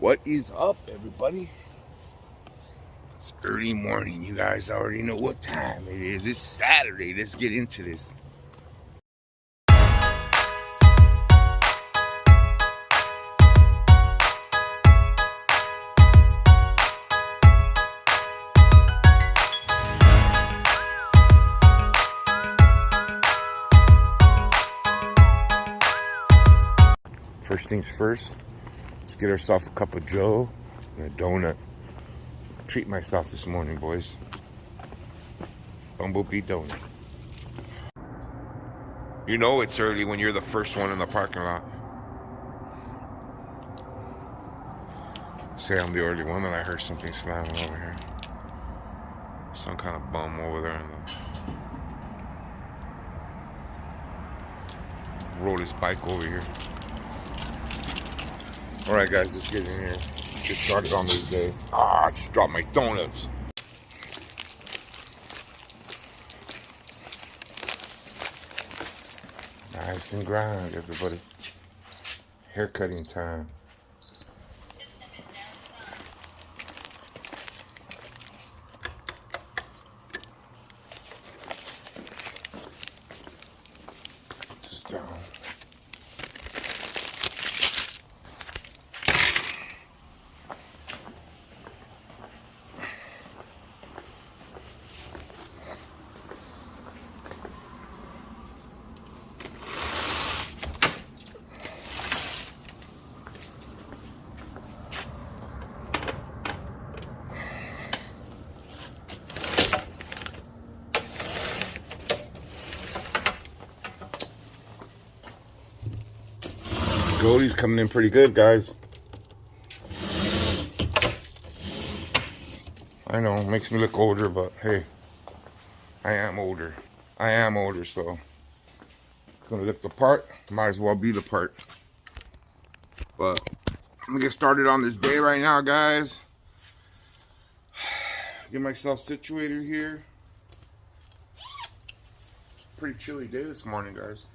What is up, everybody? It's early morning. You guys already know what time it is. It's Saturday. Let's get into this. First things first, let's get ourselves a cup of Joe and a donut. Treat myself this morning, boys. Bumblebee donut. You know it's early when you're the first one in the parking lot. Say I'm the early one, and I heard something slamming over here. Some kind of bum over there. Rode his bike over here. Alright guys, let's get in here. Get started on this day. I just dropped my donuts. Nice and grind, everybody. Hair cutting time. Just down. Goldie's coming in pretty good, guys. I know, makes me look older, but hey, I am older. So gonna look the part, might as well be the part. But I'm gonna get started on this day right now, guys. Get myself situated here. Pretty chilly day this morning, guys.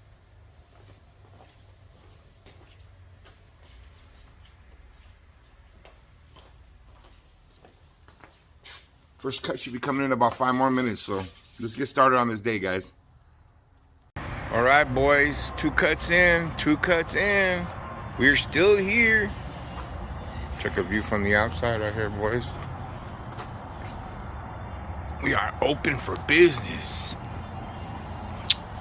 First cut should be coming in about 5 more minutes, so let's get started on this day, guys. All right, boys, 2 cuts in. We're still here. Check a view from the outside right here, boys. We are open for business.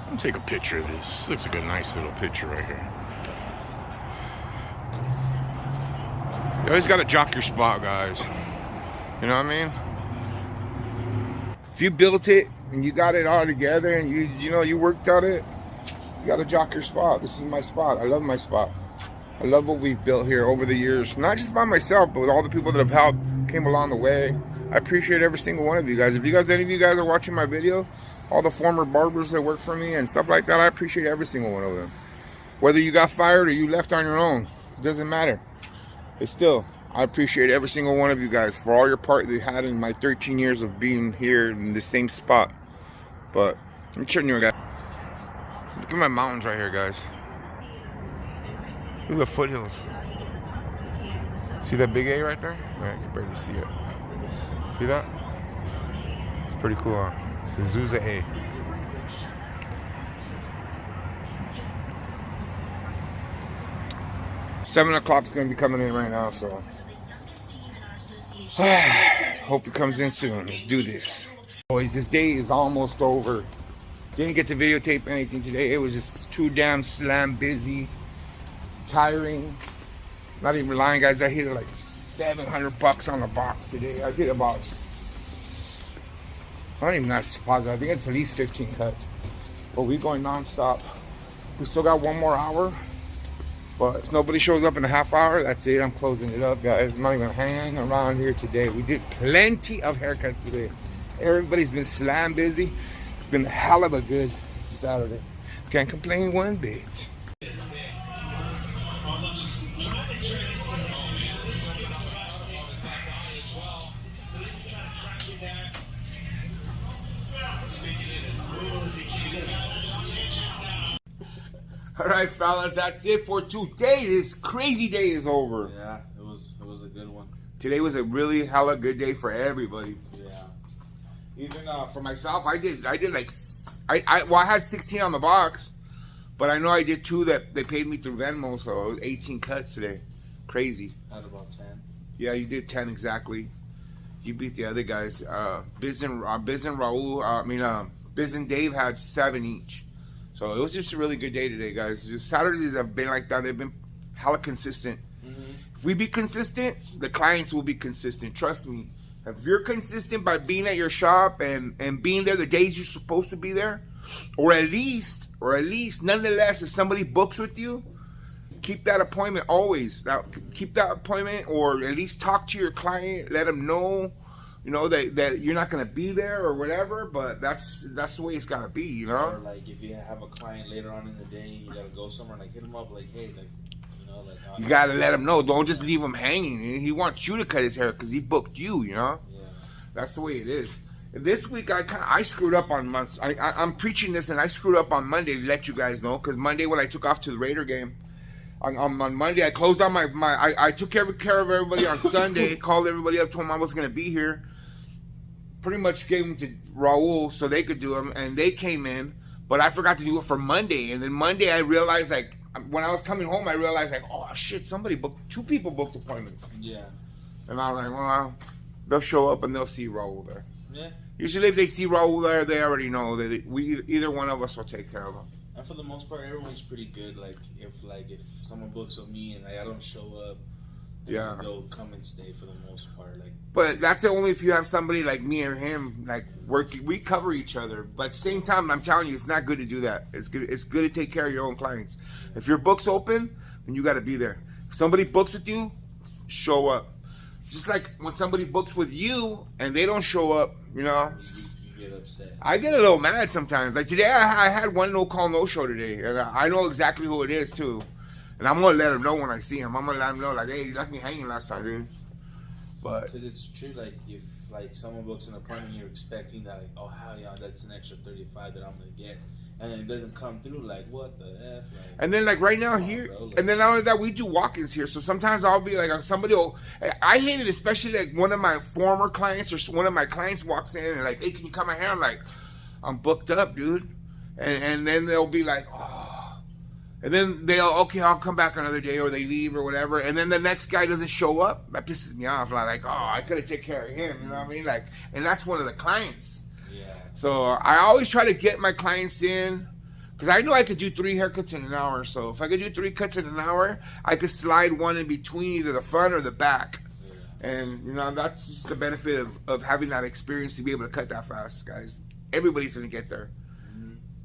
I'm gonna take a picture of this. Looks like a nice little picture right here. You always gotta jock your spot, guys. You know what I mean? If you built it and you got it all together and you worked on it, you gotta jock your spot. This is my spot. I love my spot. I love what we've built here over the years. Not just by myself, but with all the people that have helped, came along the way. I appreciate every single one of you guys. If any of you guys are watching my video, all the former barbers that work for me and stuff like that, I appreciate every single one of them. Whether you got fired or you left on your own, it doesn't matter. It's still, I appreciate every single one of you guys for all your part that you had in my 13 years of being here in the same spot. But I'm showing you guys. Look at my mountains right here, guys. Look at the foothills. See that big A right there? I can barely see it. See that? It's pretty cool, huh? It's Azusa A. $7 o'clock is going to be coming in right now, so hope it comes in soon. Let's do this. Boys, this day is almost over. Didn't get to videotape anything today. It was just too damn slam busy, tiring. Not even lying, guys. I hit like $700 on the box today. I did about, I'm not even not positive. I think it's at least 15 cuts. But we're going non-stop. We still got 1 more hour. But if nobody shows up in a half hour, that's it. I'm closing it up, guys. I'm not even hanging around here today. We did plenty of haircuts today. Everybody's been slam busy. It's been a hell of a good Saturday. Can't complain one bit. All right, fellas, that's it for today. This crazy day is over. Yeah, it was a good one. Today was a really hella good day for everybody. Yeah. Even for myself, I did like I had 16 on the box, but I know I did 2 that they paid me through Venmo, so it was 18 cuts today. Crazy. Out about 10. Yeah, you did 10 exactly. You beat the other guys. Biz and Raul. Biz and Dave had 7 each. So it was just a really good day today, guys. Just Saturdays have been like that. They've been hella consistent. Mm-hmm. If we be consistent, the clients will be consistent. Trust me. If you're consistent by being at your shop and being there the days you're supposed to be there, or at least, nonetheless, if somebody books with you, keep that appointment always. Keep that appointment, or at least talk to your client. Let them know, that you're not gonna be there or whatever. But that's the way it's gotta be, Or like if you have a client later on in the day, you gotta go somewhere, like hit them up, like hey, like. You gotta let him know. Don't just leave him hanging. He wants you to cut his hair because he booked you. Yeah. That's the way it is. And this week I screwed up on months. I'm preaching this and I screwed up on Monday to let you guys know, because Monday when I took off to the Raider game, on Monday I closed on I took care of everybody on Sunday. Called everybody up, told them I was gonna be here. Pretty much gave them to Raul so they could do them, and they came in. But I forgot to do it for Monday, and then Monday I realized, like, when I was coming home, I realized, like, oh shit, somebody booked, 2 people booked appointments. Yeah. And I was like, well, they'll show up and they'll see Raul there. Yeah. Usually if they see Raul there, they already know that either one of us will take care of them. And for the most part, everyone's pretty good. Like if someone books with me and I don't show up, yeah, they'll come and stay for the most part. Like, but that's only if you have somebody like me or him, like, working. We cover each other, but at the same time, I'm telling you, it's not good to do that. It's good to take care of your own clients. If your book's open, then you got to be there. If somebody books with you, show up. Just like when somebody books with you and they don't show up, you get upset. I get a little mad sometimes. Like today, I had one no call, no show today, and I know exactly who it is too. And I'm gonna let him know when I see him. I'm gonna let him know, like, hey, you left me hanging last time, dude. But because it's true, like if like someone books an appointment, you're expecting that, like, oh hell yeah, that's an extra $35 that I'm gonna get, and then it doesn't come through. Like, what the f? Like, and then like right now here, bro, like, and then not only that, we do walk-ins here. So sometimes I'll be like, somebody will. I hate it, especially like one of my former clients or one of my clients walks in and like, hey, can you cut my hair? I'm like, I'm booked up, dude. And then they'll be like, oh. And then okay, I'll come back another day, or they leave or whatever. And then the next guy doesn't show up. That pisses me off. Like, oh, I could have taken care of him. You know what I mean? Like, and that's one of the clients. Yeah. So I always try to get my clients in, because I know I could do 3 haircuts in an hour. So if I could do 3 cuts in an hour, I could slide one in between either the front or the back. Yeah. And that's just the benefit of having that experience to be able to cut that fast, guys. Everybody's gonna get there.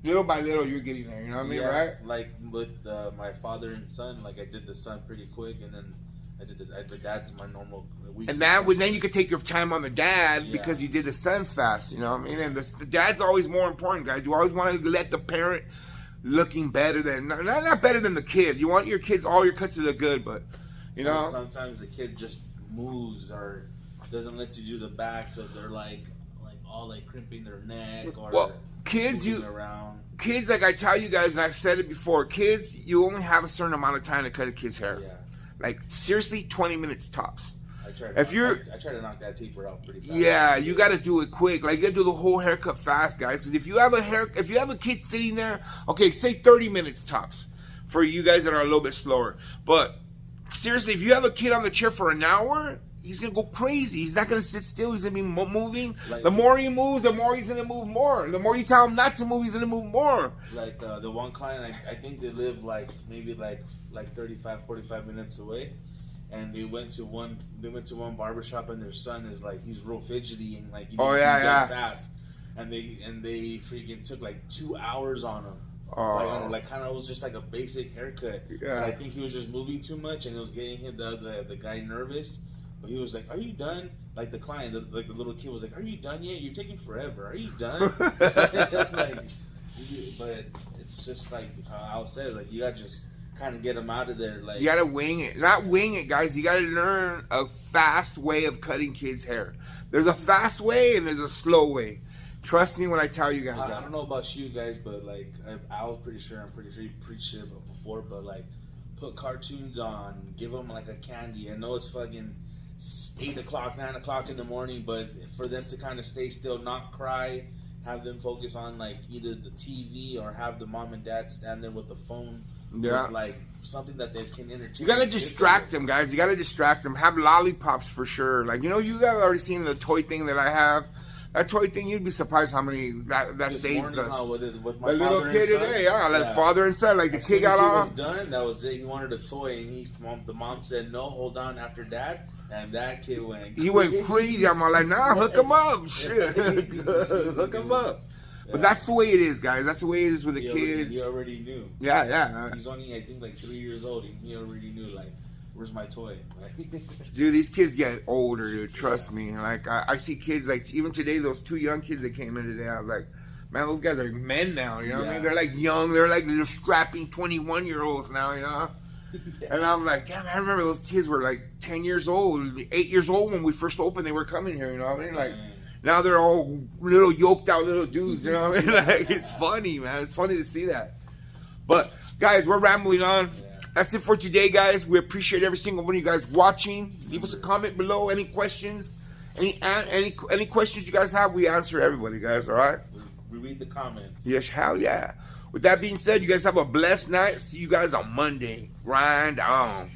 Little by little, you're getting there. You know what I mean, right? Like with my father and son, like I did the son pretty quick, and then I did the dad's my normal week. And then you could take your time on the dad because you did the son fast. You know what I mean? And the dad's always more important, guys. You always want to let the parent looking better than not better than the kid. You want your kids, all your cuts to look good, but sometimes the kid just moves or doesn't let you do the back, so they're like all like crimping their neck or kids around. Kids, like I tell you guys, and I've said it before, kids, you only have a certain amount of time to cut a kid's hair. Yeah. Like seriously, 20 minutes tops. I try to knock that taper out pretty fast. Yeah, you got to do it quick. Like you got to do the whole haircut fast, guys. Because if you have a kid sitting there, okay, say 30 minutes tops for you guys that are a little bit slower. But seriously, if you have a kid on the chair for an hour, he's going to go crazy. He's not going to sit still. He's going to be moving. Like, the more he moves, the more he's going to move more. The more you tell him not to move, he's going to move more. Like the one client, I think they live like maybe like 35, 45 minutes away. And they went to one barbershop, and their son is like, he's real fidgety and like, fast. And they freaking took like 2 hours on him. Oh. Like kind of was just like a basic haircut. Yeah. And I think he was just moving too much, and it was getting him the guy nervous. But he was like, "Are you done?" Like the client, like the little kid was like, "Are you done yet? You're taking forever. Are you done?" But it's just like how I said, like you gotta just kind of get them out of there. Like you gotta wing it, not wing it, guys. You gotta learn a fast way of cutting kids' hair. There's a fast way and there's a slow way. Trust me when I tell you guys that. I don't know about you guys, but like I'm pretty sure you preached it before, but like put cartoons on, give them like a candy. I know it's fucking 8 o'clock, 9 o'clock in the morning, but for them to kind of stay still, not cry, have them focus on like either the TV or have the mom and dad stand there with the phone. Yeah. With, like something that they can entertain. You gotta distract them, guys. You gotta distract them. Have lollipops for sure. Like, you guys already seen the toy thing that I have. That toy thing, you'd be surprised how many that saves us. With my little kid today, like father and son, like the kid got off. Was done. That was it. He wanted a toy, and the mom said no. Hold on, after dad, and that kid went. He went crazy. I'm all like, nah, hook him up, shit, hook him up. Yeah. But that's the way it is, guys. That's the way it is with the kids. He already knew. Yeah. He's only, I think, like 3 years old, and he already knew, like, where's my toy? Dude, these kids get older, dude. Trust me. Like, I see kids, like, even today, those 2 young kids that came in today, I was like, man, those guys are men now, you know what I mean? They're, like, young. They're, like, little strapping 21-year-olds now, you know? Yeah. And I'm like, damn, I remember those kids were, like, 10 years old, 8 years old when we first opened. They were coming here, you know what I mean? Like, now they're all little yoked out little dudes, you know what I mean? Like, it's funny, man. It's funny to see that. But, guys, we're rambling on. That's it for today, guys. We appreciate every single one of you guys watching. Leave us a comment below. Any questions? Any questions you guys have, we answer everybody, guys, all right? We read the comments. Yes, hell yeah. With that being said, you guys have a blessed night. See you guys on Monday. Grind on.